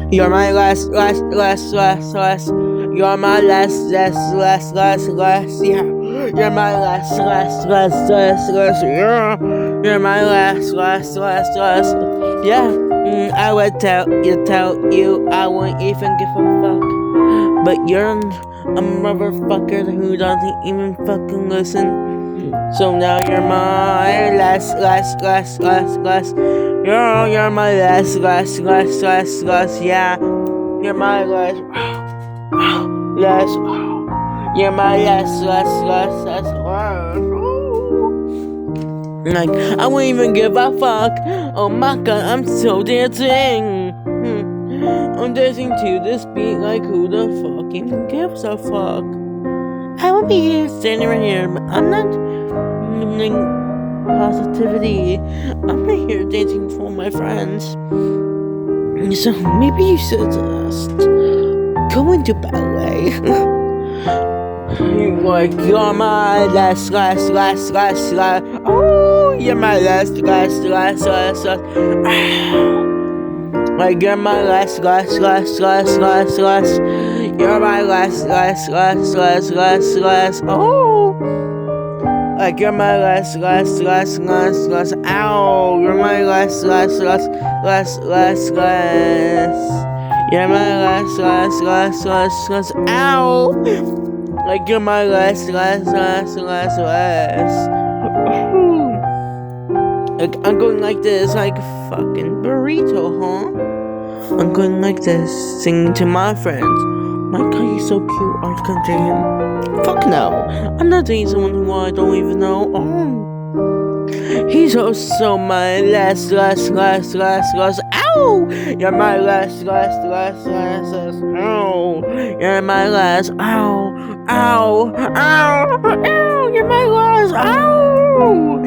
You're my last. You're my last, yeah. You're my last, yeah. You're my last, yeah. I would tell you, I wouldn't even give a fuck. But you're a motherfucker who doesn't even fucking listen. So now you're my last. You're my last, yeah. You're my last. You're my last. Like, I won't even give a fuck. Oh my god, I'm still dancing. I'm dancing to this beat, like who the fuck even gives a fuck? I will be here, standing right here, but I'm not giving positivity. I'm right here dancing for my friends. So maybe you should just go into ballet. Like, you're my last. Oh, you're my last. Like, you're my last. You're my last. Oh, like, you're my last. Ow, you're my last. You're my last. Ow. Like, you're my last. Like, I'm going like this, like a fucking burrito, huh? I'm going like this, singing to my friends. My god, you're so cute, aren't you gonna date him? Fuck no. I'm not dating someone who I don't even know. Oh. He's also my last. Ow! You're my last. Ow! You're my last. Ow! You're my last. Ow!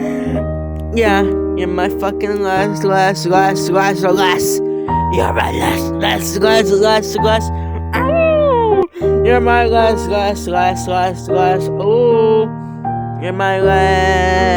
Yeah, you're my fucking last. You're my last. Ow! You're my last. Oh! You're my last. You're my last.